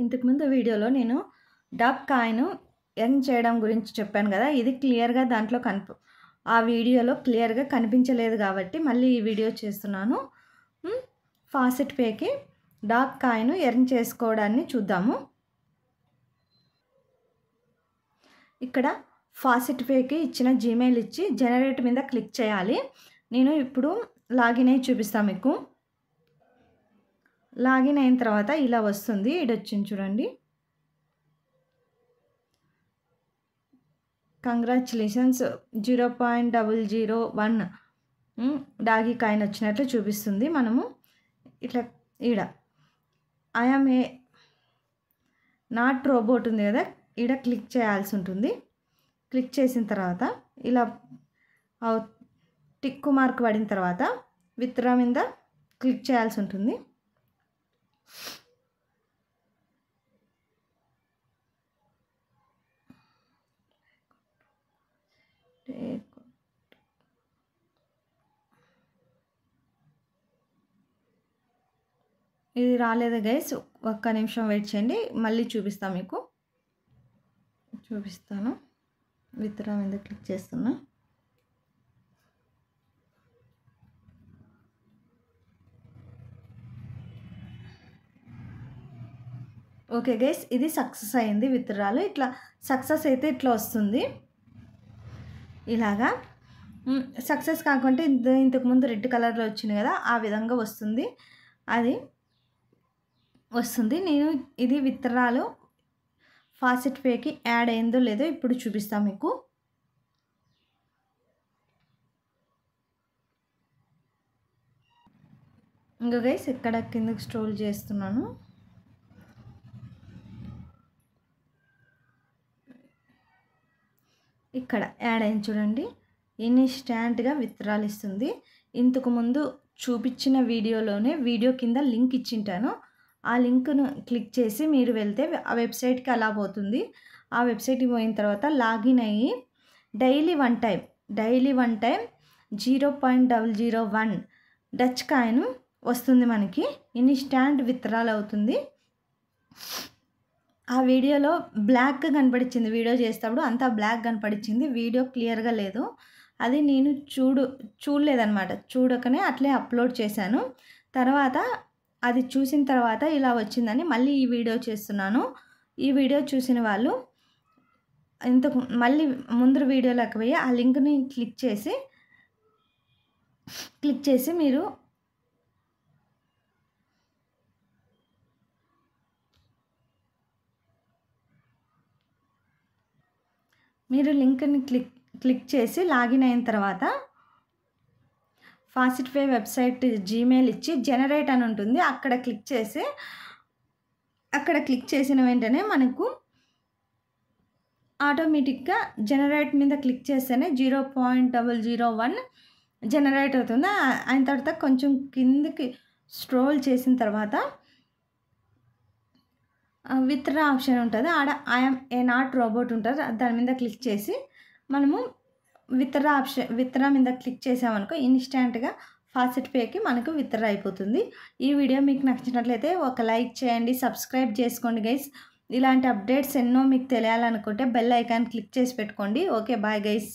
ఇంతకుముందు వీడియోలో నేను డాగ్ కాయిన్ ఎర్న్ చేయడం గురించి చెప్పాను కదా. ఇది క్లియర్‌గా దాంట్లో ఆ వీడియోలో క్లియర్‌గా కనిపించలేదు కాబట్టి మళ్ళీ ఈ వీడియో చేస్తున్నాను. ఫాసెట్ పేకి డాగ్ కాయిన్ ఎర్న్ చేసుకోవడాన్ని చూద్దాము. ఇక్కడ ఫాసెట్ పేకి ఇచ్చిన జీమెయిల్ ఇచ్చి జనరేట్ మీద క్లిక్ చేయాలి. నేను ఇప్పుడు లాగిన్ అయ్యి చూపిస్తాను మీకు. లాగిన్ అయిన తర్వాత ఇలా వస్తుంది. ఇడొచ్చింది చూడండి. కంగ్రాచ్యులేషన్స్ 0.001 డాగీ కాయిన్ వచ్చినట్లు చూపిస్తుంది. మనము ఇట్లా ఈడ I am a not robot ఉంది కదా, ఈడ క్లిక్ చేయాల్సి ఉంటుంది. క్లిక్ చేసిన తర్వాత ఇలా టిక్ మార్క్ పడిన తర్వాత విత్డ్రా మీద క్లిక్ చేయాల్సి ఉంటుంది. ఇది రాలేదు గైస్, ఒక్క నిమిషం వెయిట్ చేయండి, మళ్ళీ చూపిస్తాను మీకు. చూపిస్తాను. విత్డ్రా మీద క్లిక్ చేస్తున్నా. ఓకే గైస్, ఇది సక్సెస్ అయింది. విత్డ్రాలో ఇట్లా సక్సెస్ అయితే ఇట్లా వస్తుంది. ఇలాగా సక్సెస్ కాకుంటే ఇంతకుముందు రెడ్ కలర్లో వచ్చింది కదా, ఆ విధంగా వస్తుంది. అది వస్తుంది. నేను ఇది విత్డ్రాలో ఫాసెట్ పేకి యాడ్ అయిందో లేదో ఇప్పుడు చూపిస్తాను మీకు. ఇంకా గైస్ ఇక్కడ కిందకి స్క్రోల్ చేస్తున్నాను. ఇక్కడ యాడ్ అయింది చూడండి. ఇన్స్టాంట్గా విత్డ్రాల్ ఇస్తుంది. ఇంతకుముందు చూపించిన వీడియోలోనే వీడియో కింద లింక్ ఇచ్చింటాను. ఆ లింక్ను క్లిక్ చేసి మీరు వెళ్తే ఆ వెబ్సైట్కి అలా పోతుంది. ఆ వెబ్సైట్కి పోయిన తర్వాత లాగిన్ అయ్యి daily one time 0.001 Dutch coin వస్తుంది మనకి. ఇన్స్టాంట్ విత్డ్రాల్ అవుతుంది. ఆ వీడియోలో బ్లాక్ కనపడించింది. వీడియో చేసేటప్పుడు అంతా బ్లాక్ కనపడించింది. వీడియో క్లియర్గా లేదు. అది నేను చూడలేదన్నమాట. చూడకనే అట్లే అప్లోడ్ చేశాను. తర్వాత అది చూసిన తర్వాత ఇలా వచ్చిందని మళ్ళీ ఈ వీడియో చేస్తున్నాను. ఈ వీడియో చూసిన వాళ్ళు మళ్ళీ ముందు వీడియోలోకి పోయి ఆ లింక్ని క్లిక్ చేసి మీరు లింక్ని క్లిక్ చేసి లాగిన్ అయిన తర్వాత ఫాసెట్ పే వెబ్సైట్ జీమెయిల్ ఇచ్చి జనరేట్ అని ఉంటుంది. అక్కడ క్లిక్ చేసిన వెంటనే మనకు ఆటోమేటిక్గా జనరేట్ మీద క్లిక్ చేస్తేనే 0.001 జనరేట్ అవుతుంది. అయిన తర్వాత కొంచెం కిందకి స్క్రోల్ చేసిన తర్వాత విత్డ్రా ఆప్షన్ ఉంటుంది. ఆడ I am a not robot ఉంటుంది. దాని మీద క్లిక్ చేసి మనము విత్డ్రా మీద క్లిక్ చేసామనుకో ఇన్స్టాంట్గా ఫాసెట్ పేకి మనకు విత్డ్రా అయిపోతుంది. ఈ వీడియో మీకు నచ్చినట్లయితే ఒక లైక్ చేయండి, సబ్స్క్రైబ్ చేసుకోండి గైస్. ఇలాంటి అప్డేట్స్ ఎన్నో మీకు తెలియాలనుకుంటే బెల్ ఐకాన్ క్లిక్ చేసి పెట్టుకోండి. Okay, bye guys.